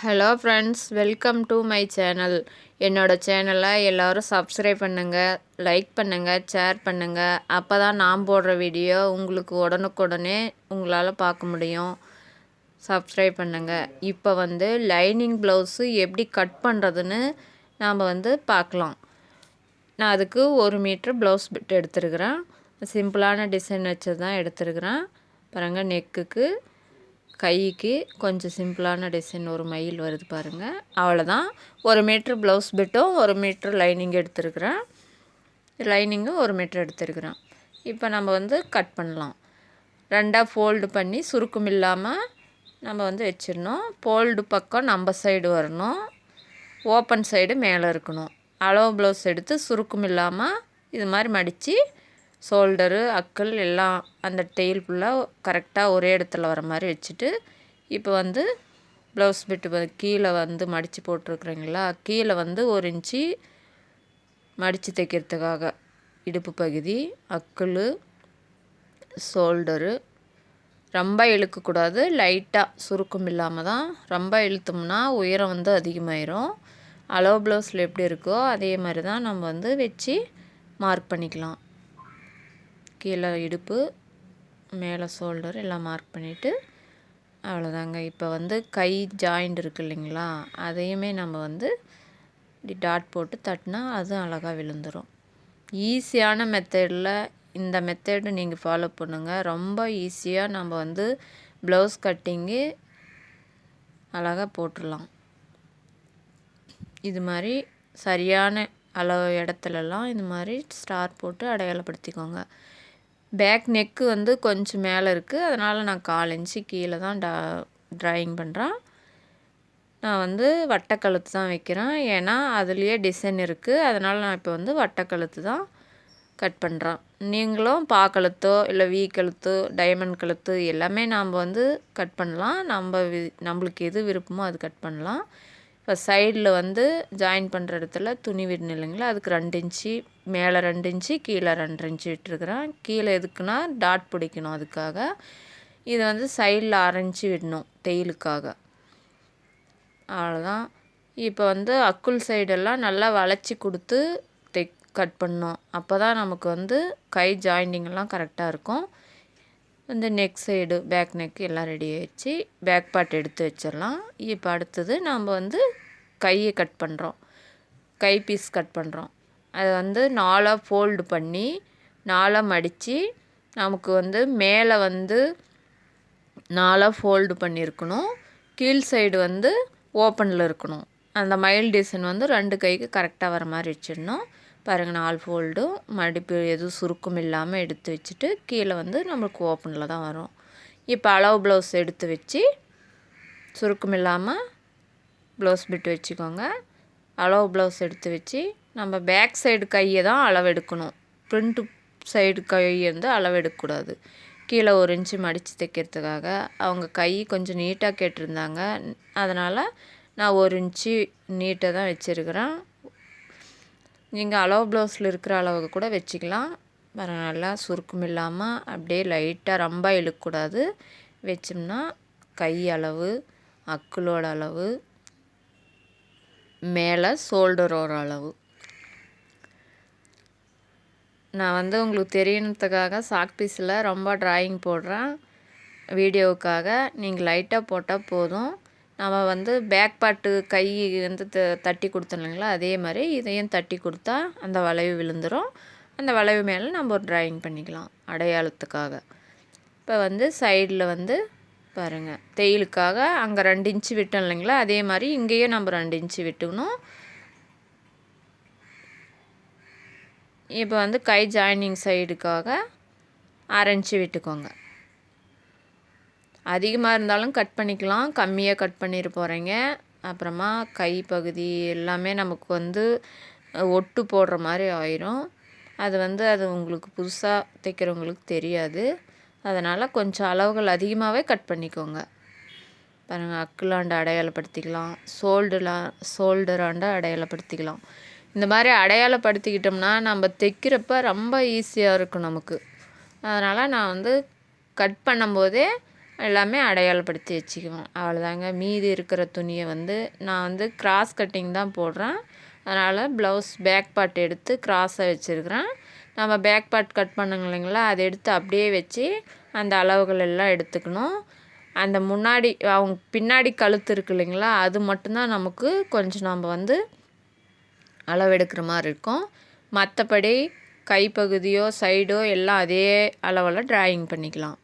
Hello friends, welcome to my channel. என்னோடய சேனலை எல்லோரும் சப்ஸ்கிரைப் பண்ணுங்கள், லைக் பண்ணுங்கள், ஷேர் பண்ணுங்கள். அப்போ தான் நான் போடுற வீடியோ உங்களுக்கு உடனுக்குடனே உங்களால் பார்க்க முடியும். சப்ஸ்கிரைப் பண்ணுங்கள். இப்போ லைனிங் ப்ளவுஸு எப்படி கட் பண்ணுறதுன்னு நாம் பார்க்கலாம். நான் அதுக்கு 1 மீட்ரு ப்ளவுஸ் பிட் எடுத்துருக்கிறேன். சிம்பிளான டிசைன் வச்சு தான் எடுத்துருக்கிறேன். பாருங்கள், நெக்குக்கு கைக்கு கொஞ்சம் சிம்பிளான டிசைன் ஒரு மயில் வருது பாருங்கள். அவ்வளோதான். 1 மீட்ரு ப்ளவுஸ் பிட்டும் 1 மீட்ரு லைனிங் எடுத்துருக்குறேன். லைனிங்கும் 1 மீட்ரு எடுத்துருக்குறேன். இப்போ நம்ம கட் பண்ணலாம். 2ஆக ஃபோல்டு பண்ணி சுருக்கம் இல்லாமல் நம்ம வச்சிடணும். ஃபோல்டு பக்கம் நம்ம சைடு வரணும், ஓப்பன் சைடு மேலே இருக்கணும். அளவு ப்ளவுஸ் எடுத்து சுருக்கம் இல்லாமல் இது மாதிரி மடித்து ஷோல்டரு அக்கல் எல்லாம் அந்த டெயில் ஃபுல்லாக கரெக்டாக ஒரே இடத்துல வர மாதிரி வச்சுட்டு, இப்போ ப்ளவுஸ் பிட்டு கீழே மடித்து போட்டிருக்குறீங்களா, கீழே 1 இன்ச்சு மடித்து தைக்கிறதுக்காக இடுப்பு பகுதி, அக்கல், ஷோல்டரு ரொம்ப இழுக்கக்கூடாது. லைட்டாக சுருக்கம் இல்லாமல் தான். ரொம்ப இழுத்தோம்னா உயரம் அதிகமாயிரும். அளவு ப்ளவுஸில் எப்படி இருக்கோ அதே மாதிரி தான் நம்ம வச்சு மார்க் பண்ணிக்கலாம். கீழே இடுப்பு, மேலே ஷோல்டர் எல்லாம் மார்க் பண்ணிவிட்டு அவ்வளோதாங்க. இப்போ கை ஜாயிண்ட் இருக்குது இல்லைங்களா, அதையுமே நம்ம இப்படி டாட் போட்டு தட்டினா அதுவும் அழகாக விழுந்துடும். ஈஸியான மெத்தடில் இந்த மெத்தடு நீங்கள் ஃபாலோ பண்ணுங்கள். ரொம்ப ஈஸியாக நம்ம ப்ளவுஸ் கட்டிங்கு அழகாக போட்டுடலாம். இது மாதிரி சரியான அளவு இடத்துலலாம் இது மாதிரி ஸ்டார் போட்டு அடையாளப்படுத்திக்கோங்க. பேக் நெக்கு கொஞ்சம் மேலே இருக்குது, அதனால் நான் 1/4 இன்ச்சு கீழே தான் ட்ராயிங் பண்ணுறேன். நான் வட்டக்கழுத்து தான் வைக்கிறேன். ஏன்னா அதுலேயே டிசைன் இருக்குது, அதனால் நான் இப்போ வட்டக்கழுத்து தான் கட் பண்ணுறேன். நீங்களும் பாக்கழுத்தோ இல்லை வீ கழுத்து, டைமண்ட் கழுத்து எல்லாமே நாம் கட் பண்ணலாம். நம்மளுக்கு எது விருப்பமோ அது கட் பண்ணலாம். இப்போ சைடில் ஜாயின் பண்ணுற இடத்துல துணி விடணும் இல்லைங்களா, அதுக்கு 2 இன்ச்சு மேலே 2 இன்ச்சு கீழே 2 இன்ச்சு விட்டுருக்குறேன். கீழே எதுக்குன்னா டாட் பிடிக்கணும், அதுக்காக. இது சைடில் 1/2 இன்ச்சு விடணும் டெயிலுக்காக. அவ்வளோதான். இப்போ அக்குள் சைடெல்லாம் நல்லா வளைச்சி கொடுத்து கட் பண்ணோம். அப்போ தான் நமக்கு கை ஜாயிண்டிங்கெல்லாம் கரெக்டாக இருக்கும். நெக் சைடு, பேக் நெக் எல்லாம் ரெடி ஆகிடுச்சு. பேக் பார்ட் எடுத்து வச்சிடலாம். இப்போ அடுத்தது நாம் கையை கட் பண்ணுறோம். கை பீஸ் கட் பண்ணுறோம். அதை 4ஆக ஃபோல்டு பண்ணி 4ஆக மடித்து நமக்கு மேலே 4ஆக ஃபோல்டு பண்ணியிருக்கணும். கீழ் சைடு ஓப்பனில் இருக்கணும். அந்த மயில் டிசைன் 2 கைக்கு கரெக்டாக வர மாதிரி வச்சிடணும். பாருங்கள், 4 ஃபோல்டும் மடிப்பு எதுவும் சுருக்கம் இல்லாமல் எடுத்து வச்சுட்டு கீழே நம்மளுக்கு ஓப்பனில் தான் வரும். இப்போ அளவு ப்ளவுஸ் எடுத்து வச்சு சுருக்கம் இல்லாமல் ப்ளவுஸ் பிட்டு வச்சுக்கோங்க. அளவு ப்ளவுஸ் எடுத்து வச்சு நம்ம பேக் சைடு கையை தான் அளவு எடுக்கணும். ஃப்ரண்ட்டு சைடு கையை அளவு எடுக்கக்கூடாது. கீழே 1 இன்ச்சு மடித்து தைக்கிறதுக்காக அவங்க கை கொஞ்சம் நீட்டாக கேட்டிருந்தாங்க, அதனால் நான் 1 இன்ச்சு நீட்டாக தான் வச்சுருக்கிறேன். நீங்கள் அளவு ப்ளவுஸில் இருக்கிற அளவுக்கு கூட வச்சுக்கலாம். நல்லா சுருக்கம் இல்லாமல் அப்படியே லைட்டாக ரொம்ப இழுக்கக்கூடாது. வச்சோம்னா கை அளவு, அக்குளோட அளவு, மேலே ஷோல்டரோட அளவு. நான் உங்களுக்கு தெரியணுன்றதுக்காக சாக் பீஸில் ரொம்ப ட்ராயிங் போடுறேன் வீடியோவுக்காக. நீங்கள் லைட்டாக போட்டால் போதும். நம்ம பேக் பார்ட்டு கை தட்டி கொடுத்தோம் இல்லைங்களா, அதே மாதிரி இதையும் தட்டி கொடுத்தா அந்த வளைவு விழுந்துடும். அந்த வளைவு மேலே நம்ம ஒரு ட்ராயிங் பண்ணிக்கலாம் அடையாளத்துக்காக. இப்போ சைடில் பாருங்கள், தையலுக்காக அங்கே 2 இன்ச்சு விட்டோம் இல்லைங்களா, அதே மாதிரி இங்கேயும் நம்ம 2 இன்ச்சு விட்டுக்கணும். இப்போ கை ஜாயினிங் சைடுக்காக 1/2 இன்ச்சு விட்டுக்கோங்க. அதிகமாக இருந்தாலும் கட் பண்ணிக்கலாம், கம்மியாக கட் பண்ணிட்டு போகிறீங்க. அப்புறமா கை பகுதி எல்லாமே நமக்கு ஒட்டு போடுற மாதிரி ஆயிரும். அது உங்களுக்கு புதுசாக தைக்கிறவங்களுக்கு தெரியாது. அதனால் கொஞ்சம் அளவுகள் அதிகமாகவே கட் பண்ணிக்கோங்க. பாருங்கள், அக்குலாண்ட அடையாளப்படுத்திக்கலாம், ஷோல்டராண்ட அடையாளப்படுத்திக்கலாம். இந்த மாதிரி அடையாளப்படுத்திக்கிட்டோம்னா நம்ம தைக்கிறப்ப ரொம்ப ஈஸியாக இருக்கும் நமக்கு. அதனால் நான் கட் பண்ணும்போதே எல்லாமே அடையாளப்படுத்தி வச்சுக்குவேன். அவ்வளோதாங்க. மீதி இருக்கிற துணியை வந்து நான் வந்து கிராஸ் கட்டிங் தான் போடுறேன். அதனால் ப்ளவுஸ் பேக் பார்ட் எடுத்து கிராஸாக வச்சுருக்கிறேன். நம்ம பேக் பார்ட் கட் பண்ணுங்க இல்லைங்களா, அதை எடுத்து அப்படியே வச்சு அந்த அளவுகள் எல்லாம் எடுத்துக்கணும். அந்த முன்னாடி அவங்க பின்னாடி கழுத்து இருக்கு இல்லைங்களா, அது மட்டும்தான் நமக்கு கொஞ்சம் நம்ம வந்து அளவெடுக்கிற மாதிரி இருக்கும். மற்றபடி கைப்பகுதியோ சைடோ எல்லாம் அதே அளவில் ட்ராயிங் பண்ணிக்கலாம்.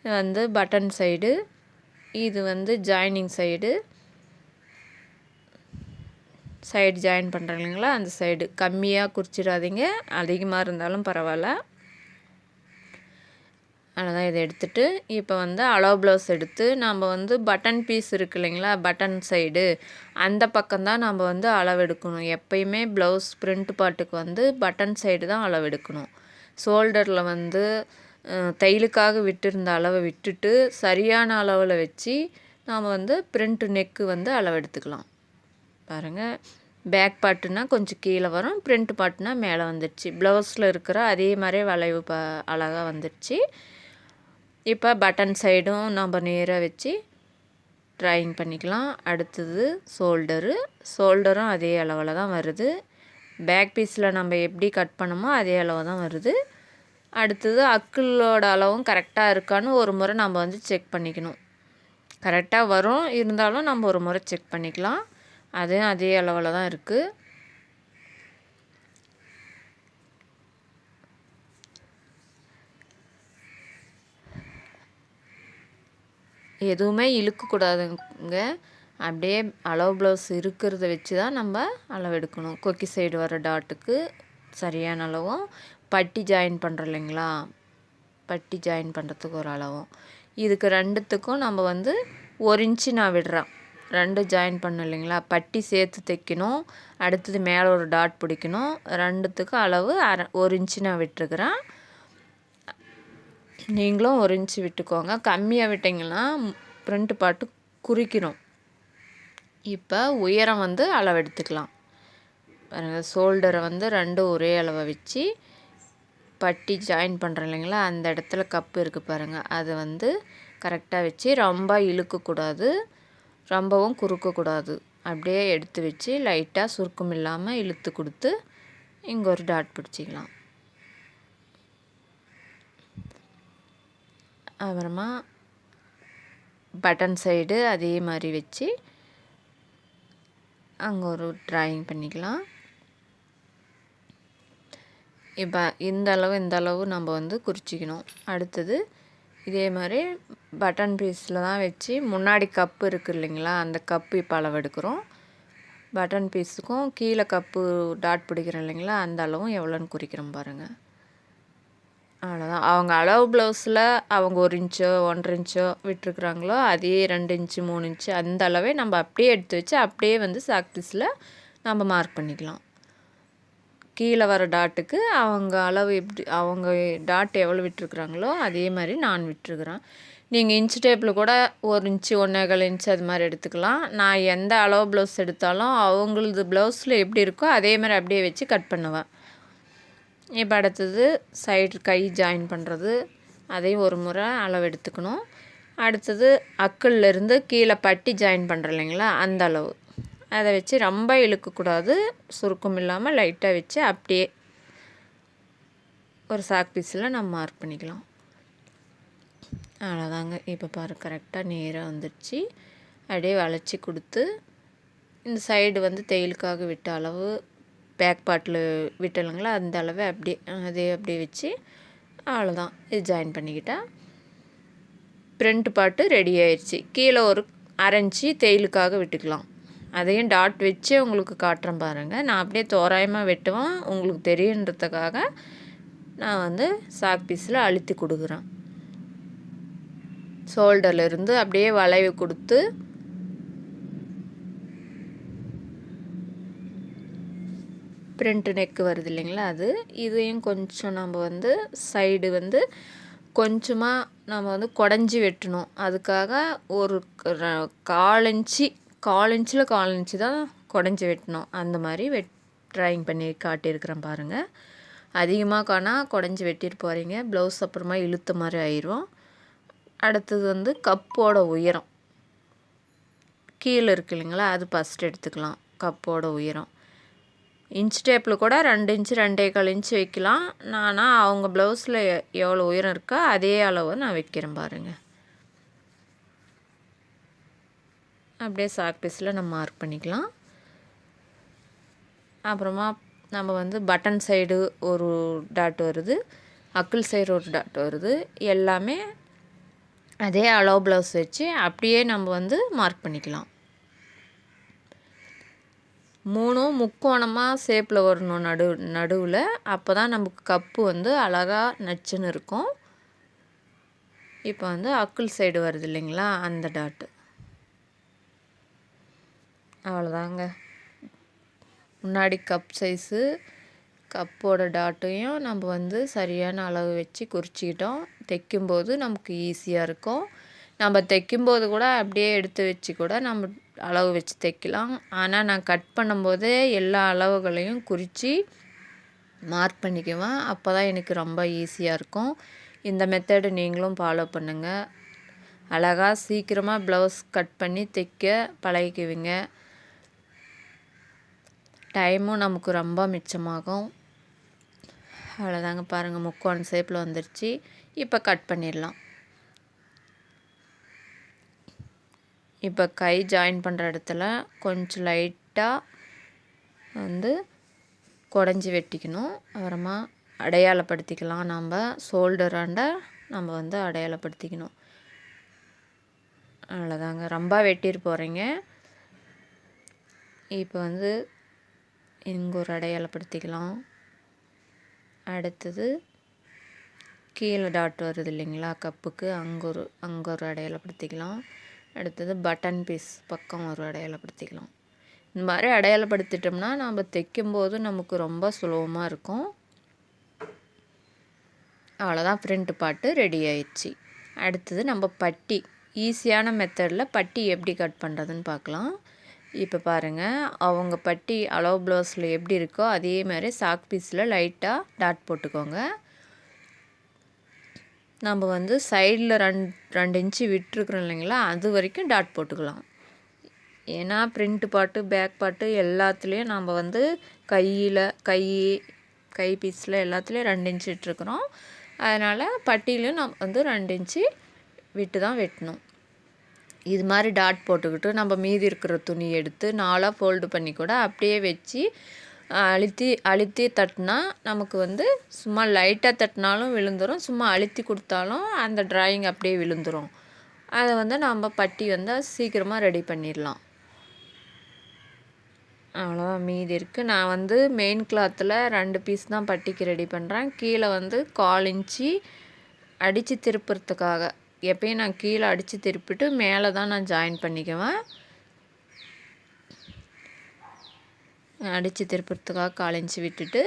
இது வந்து பட்டன் சைடு, இது வந்து ஜாயினிங் சைடு ஜாயின் பண்ணுறேன் இல்லைங்களா, அந்த சைடு கம்மியாக குறிச்சிடாதீங்க, அதிகமாக இருந்தாலும் பரவாயில்ல. அவ்வளோதான். இதை எடுத்துகிட்டு இப்போ வந்து அளவு ப்ளவுஸ் எடுத்து நம்ம வந்து பட்டன் பீஸ் இருக்கு இல்லைங்களா, பட்டன் சைடு அந்த பக்கம்தான் நம்ம வந்து அளவெடுக்கணும். எப்பயுமே ப்ளவுஸ் பிரிண்ட் பாட்டுக்கு வந்து பட்டன் சைடு தான் அளவெடுக்கணும். ஷோல்டரில் வந்து தையலுக்காக விட்டுருந்த அளவை விட்டுட்டு சரியான அளவில் வச்சு நாம் வந்து பிரிண்ட் நெக்கு வந்து அளவெடுத்துக்கலாம். பாருங்கள், பேக் பார்ட்டுனா கொஞ்சம் கீழே வரும், பிரிண்ட் பார்ட்டுனா மேலே வந்துடுச்சு. ப்ளவுஸில் இருக்கிற அதே மாதிரி வளைவு அழகாக வந்துடுச்சு. இப்போ பட்டன் சைடும் நம்ம நேராக வச்சு ட்ராயிங் பண்ணிக்கலாம். அடுத்தது ஷோல்டரும் அதே அளவில் தான் வருது. பேக் பீஸில் நம்ம எப்படி கட் பண்ணமோ அதே அளவு தான் வருது. அடுத்தது அக்குள்ளோட அளவும் கரெக்டாக இருக்கான்னு ஒரு முறை நம்ம வந்து செக் பண்ணிக்கணும். கரெக்டாக வரும், இருந்தாலும் நம்ம ஒரு முறை செக் பண்ணிக்கலாம். அதுவும் அதே அளவில் தான் இருக்குது. எதுவுமே இழுக்கக்கூடாதுங்க. அப்படியே அளவு ப்ளவுஸ் இருக்கிறத வச்சு தான் நம்ம அளவெடுக்கணும். கொக்கி சைடு வர டாட்டுக்கு சரியான அளவும், பட்டி ஜாயின் பண்ணுறோம் இல்லைங்களா, பட்டி ஜாயின் பண்ணுறதுக்கு ஒரு அளவும், இதுக்கு ரெண்டுத்துக்கும் நம்ம வந்து 1 இன்ச்சு நான் விடுறேன். 2 ஜாயின் பண்ணணும் இல்லைங்களா, பட்டி சேர்த்து தைக்கணும். அடுத்தது மேலே ஒரு டாட் பிடிக்கணும். ரெண்டுத்துக்கும் அளவு 1 இன்ச்சு நான் விட்டுருக்குறேன். நீங்களும் 1 இன்ச்சு விட்டுக்கோங்க. கம்மியாக விட்டிங்கன்னா பிரிண்ட் பாட்டு குறிக்கிறோம். இப்போ உயரம் வந்து அளவெடுத்துக்கலாம். பாருங்கள், ஷோல்டரை வந்து 2 ஒரே அளவை வச்சு பட்டி ஜாயின் பண்ணுறோம் இல்லைங்களா, அந்த இடத்துல கப்பு இருக்குது பாருங்கள், அதை வந்து கரெக்டாக வச்சு ரொம்ப இழுக்கக்கூடாது, ரொம்பவும் குறுக்கக்கூடாது. அப்படியே எடுத்து வச்சு லைட்டாக சுருக்கம் இல்லாமல் இழுத்து கொடுத்து இங்கே ஒரு டாட் பிடிச்சிக்கலாம். அப்புறமா பட்டன் சைடு அதே மாதிரி வச்சு அங்கே ஒரு ட்ராயிங் பண்ணிக்கலாம். இப்போ இந்த அளவு நம்ம வந்து குறிச்சிக்கணும். அடுத்தது இதே மாதிரி பட்டன் பீஸில் தான் வச்சு முன்னாடி கப்பு இருக்குது இல்லைங்களா, அந்த கப்பு இப்போ அளவெடுக்கிறோம். பட்டன் பீஸுக்கும் கீழே கப்பு டாட் பிடிக்கிறோம் இல்லைங்களா, அந்த அளவும் எவ்வளோன்னு குறிக்கிறோம் பாருங்கள். அவ்வளோதான். அவங்க அளவு ப்ளவுஸில் அவங்க 1 இன்ச்சோ 1.5 இன்ச்சோ விட்டுருக்குறாங்களோ அதே 2 இன்ச்சு 3 இன்ச்சு அந்த அளவே நம்ம அப்படியே எடுத்து வச்சு அப்படியே வந்து சாக் பீஸில் நம்ம மார்க் பண்ணிக்கலாம். கீழே வர டாட்டுக்கு அவங்க அளவு எப்படி, அவங்க டாட் எவ்வளோ விட்டுருக்குறாங்களோ அதே மாதிரி நான் விட்டுருக்குறேன். நீங்கள் இன்ச்சு டேப்பில் கூட 1 இன்ச்சு 1.25 இன்ச்சு அது மாதிரி எடுத்துக்கலாம். நான் எந்த அளவு ப்ளவுஸ் எடுத்தாலும் அவங்களது ப்ளவுஸில் எப்படி இருக்கோ அதே மாதிரி அப்படியே வச்சு கட் பண்ணுவேன். இப்போ அடுத்தது சைடு கை ஜாயின் பண்ணுறது, அதையும் ஒரு முறை அளவு எடுத்துக்கணும். அடுத்தது அக்குள்லேருந்து கீழே பட்டி ஜாயின் பண்ணுறோம் இல்லைங்களா, அந்த அளவு அதை வச்சு ரொம்ப இழுக்கக்கூடாது, சுருக்கம் இல்லாமல் லைட்டாக வச்சு அப்படியே ஒரு சாக் பீஸில் நம்ம மார்க் பண்ணிக்கலாம். அவ்வளோதாங்க. இப்போ பாரு, கரெக்டாக நேராக வந்துடுச்சு. அப்படியே வளைச்சி கொடுத்து இந்த சைடு வந்து தையலுக்காக விட்ட அளவு பேக் பார்ட்டில் விட்டலைங்களா, அந்த அளவு அப்படியே அப்படியே வச்சு அவ்வளோதான். இது ஜாயின் பண்ணிக்கிட்டால் பிரிண்ட் பார்ட்டு ரெடி ஆயிடுச்சு. கீழே ஒரு 1/2 இன்ச்சு தையலுக்காக விட்டுக்கலாம். அதையும் டாட் வச்சு உங்களுக்கு காட்டுறேன் பாருங்கள். நான் அப்படியே தோராயமாக வெட்டுவேன், உங்களுக்கு தெரியுன்றதுக்காக நான் வந்து சாக் பீஸில் அழுத்தி கொடுக்குறேன். ஷோல்டர்லேருந்து அப்படியே வளைவு கொடுத்து பிரிண்ட் நெக்கு வருது இல்லைங்களா, அது இதையும் கொஞ்சம் நம்ம வந்து சைடு வந்து கொஞ்சமாக நம்ம வந்து குடஞ்சி வெட்டணும். அதுக்காக ஒரு 1/4 இன்ச்சு 1/4 இன்ச்சு தான் குடஞ்சி வெட்டணும். அந்த மாதிரி ட்ராயிங் பண்ணி காட்டியிருக்கிறேன் பாருங்கள். அதிகமாக குடஞ்சி வெட்டிட்டு போகிறீங்க, ப்ளவுஸ் அப்புறமா இழுத்த மாதிரி ஆயிரும். அடுத்தது வந்து கப்போட உயரம் கீழே இருக்கு இல்லைங்களா, அது ஃபஸ்ட் எடுத்துக்கலாம். கப்போட உயரம் இன்ச் டேப்பில் கூட 2 இன்ச்சு 2.25 இன்ச்சு வைக்கலாம். ஆனால் அவங்க ப்ளவுஸில் எவ்வளோ உயரம் இருக்கோ அதே அளவு நான் வைக்கிறேன் பாருங்கள். அப்படியே சாக் பீஸில் நம்ம மார்க் பண்ணிக்கலாம். அப்புறமா நம்ம வந்து பட்டன் சைடு ஒரு டாட் வருது, அக்கிள் சைடு ஒரு டாட் வருது. எல்லாமே அதே அளவு ப்ளவுஸ் வச்சு அப்படியே நம்ம வந்து மார்க் பண்ணிக்கலாம். 3 முக்கோணமாக ஷேப்பில் வரணும் நடுவில். அப்போ தான் நமக்கு கப்பு வந்து அழகாக நச்சுன்னு இருக்கும். இப்போ வந்து அக்கிள் சைடு வருது இல்லைங்களா, அந்த டாட்டு. அவ்வளோதாங்க. முன்னாடி கப் சைஸு கப்போட டாட்டையும் நம்ம வந்து சரியான அளவு வச்சு குறிச்சிக்கிட்டோம். தைக்கும்போது நமக்கு ஈஸியாக இருக்கும். நம்ம தைக்கும்போது கூட அப்படியே எடுத்து வச்சு கூட நம்ம அளவு வச்சு தைக்கலாம். ஆனால் நான் கட் பண்ணும்போதே எல்லா அளவுகளையும் குறித்து மார்க் பண்ணிக்குவேன். அப்போ தான் எனக்கு ரொம்ப ஈஸியாக இருக்கும். இந்த மெத்தடு நீங்களும் ஃபாலோ பண்ணுங்கள். அழகாக சீக்கிரமாக ப்ளவுஸ் கட் பண்ணி தைக்க பழகிக்குவீங்க. டைமும் நமக்கு ரொம்ப மிச்சமாகும். அவ்வளோதாங்க. பாருங்கள், முக்கோண ஷேப்பில் வந்துருச்சு. இப்போ கட் பண்ணிடலாம். இப்போ கை ஜாயின் பண்ணுற இடத்துல கொஞ்சம் லைட்டாக வந்து குடஞ்சி வெட்டிக்கணும். அப்புறமா அடையாளப்படுத்திக்கலாம். நம்ம ஷோல்டராண்ட நம்ம வந்து அடையாளப்படுத்திக்கணும். அவ்வளோதாங்க. ரொம்ப வெட்டிட்டு போகிறீங்க. இப்போ வந்து இங்கே ஒரு அடையாளப்படுத்திக்கலாம். அடுத்தது கீழே டாட் வருது இல்லைங்களா கப்புக்கு, அங்கே ஒரு அடையாளப்படுத்திக்கலாம். அடுத்தது பட்டன் பீஸ் பக்கம் ஒரு அடையாளப்படுத்திக்கலாம். இந்த மாதிரி அடையாளப்படுத்திட்டோம்னா நம்ம தைக்கும்போது நமக்கு ரொம்ப சுலபமாக இருக்கும். அவ்வளோதான், ஃப்ரண்ட் பார்ட்டு ரெடி ஆயிடுச்சு. அடுத்தது நம்ம பட்டி ஈஸியான மெத்தடில் பட்டி எப்படி கட் பண்ணுறதுன்னு பார்க்கலாம். இப்போ பாருங்கள், அவங்க பட்டி அளவு ப்ளவுஸில் எப்படி இருக்கோ அதே மாதிரி சாக் பீஸில் லைட்டாக டாட் போட்டுக்கோங்க. நம்ம வந்து சைடில் 2 இன்ச்சு விட்டுருக்குறோம் இல்லைங்களா, அது வரைக்கும் டாட் போட்டுக்கலாம். ஏன்னா ஃப்ரண்ட் பார்ட்டு பேக் பார்ட்டு எல்லாத்துலேயும் நம்ம வந்து கை பீஸில் எல்லாத்துலேயும் 2 இன்ச்சு விட்டுருக்குறோம். அதனால் பட்டியிலையும் நம்ம வந்து 2 இன்ச்சு விட்டு தான் வெட்டணும். இது மாதிரி டாட் போட்டுக்கிட்டு நம்ம மீதி இருக்கிற துணி எடுத்து 4ஆக ஃபோல்டு பண்ணி கூட அப்படியே வச்சு அழுத்தி தட்டினா நமக்கு வந்து சும்மா லைட்டாக தட்டினாலும் விழுந்துடும், சும்மா அழுத்தி கொடுத்தாலும் அந்த ட்ராயிங் அப்படியே விழுந்துடும். அதை வந்து நம்ம பட்டி வந்து சீக்கிரமாக ரெடி பண்ணிடலாம். அவ்வளோதான், மீதி இருக்குது. நான் வந்து மெயின் கிளாத்தில் 2 பீஸ் தான் பட்டிக்கு ரெடி பண்ணுறேன். கீழே வந்து 1/4 இன்ச்சு அடித்து திருப்புறதுக்காக. எப்பயும் நான் கீழே அடித்து திருப்பிட்டு மேலே தான் நான் ஜாயின் பண்ணிக்குவேன். அடித்து திருப்புறதுக்காக 1/4 இன்ச்சு விட்டுட்டு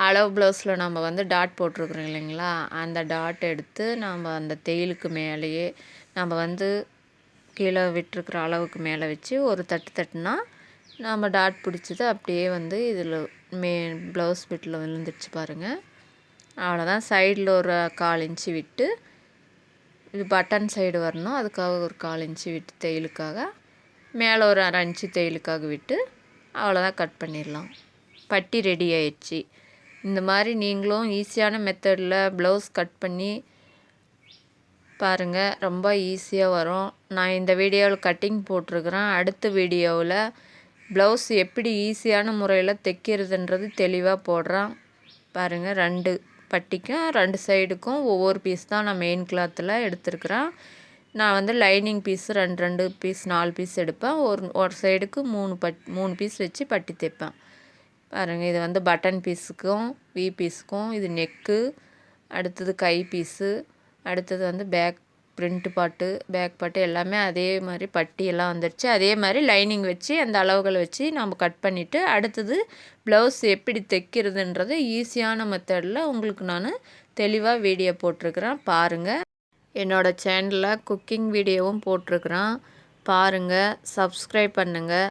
அளவு ப்ளவுஸில் நம்ம வந்து டாட் போட்டிருக்குறோம் இல்லைங்களா, அந்த டாட் எடுத்து நம்ம அந்த தையலுக்கு மேலேயே நம்ம வந்து கீழே விட்டுருக்குற அளவுக்கு மேலே வச்சு ஒரு தட்டுனா நம்ம டாட் பிடிச்சது அப்படியே வந்து இதில் ப்ளவுஸ் பிட்டில் விழுந்துடுச்சு பாருங்கள். அவ்வளோதான். சைடில் ஒரு 1/4 இன்ச்சு விட்டு இது பட்டன் சைடு வரணும், அதுக்காக ஒரு 1/4 இன்ச்சு விட்டு தையலுக்காக, மேலே ஒரு 1/2 இன்ச்சு தையலுக்காக விட்டு அவ்வளோதான், கட் பண்ணிடலாம். பட்டி ரெடி ஆயிடுச்சு. இந்த மாதிரி நீங்களும் ஈஸியான மெத்தடில் ப்ளவுஸ் கட் பண்ணி பாருங்கள், ரொம்ப ஈஸியாக வரும். நான் இந்த வீடியோவில் கட்டிங் போட்டிருக்கிறேன். அடுத்த வீடியோவில் ப்ளவுஸ் எப்படி ஈஸியான முறையில் தைக்கிறதுன்றது தெளிவாக போடுறேன். பாருங்கள், 2 பட்டிக்கும் 2 சைடுக்கும் ஒவ்வொரு பீஸ் தான் நான் மெயின் கிளாத்தில் எடுத்துருக்குறேன். நான் வந்து லைனிங் பீஸு 2 பீஸ் 4 பீஸ் எடுப்பேன். ஒரு சைடுக்கு 3 பீஸ் வச்சு பட்டி தைப்பேன். பாருங்கள், இது வந்து பட்டன் பீஸுக்கும் வி பீஸுக்கும், இது நெக்கு, அடுத்தது கை பீஸு, அடுத்தது வந்து back front part back part எல்லாமே அதே மாதிரி பட்டி எல்லாம் வந்துடுச்சு. அதே மாதிரி லைனிங் வச்சு அந்த அளவுகளை வச்சு நம்ம கட் பண்ணிவிட்டு அடுத்தது ப்ளவுஸ் எப்படி தைக்கிறதுன்றது ஈஸியான மெத்தடில் உங்களுக்கு நான் தெளிவாக வீடியோ போட்டிருக்கிறேன். பாருங்கள், என்னோடய சேனலில் குக்கிங் வீடியோவும் போட்டிருக்கிறேன். பாருங்கள், சப்ஸ்கிரைப் பண்ணுங்கள்.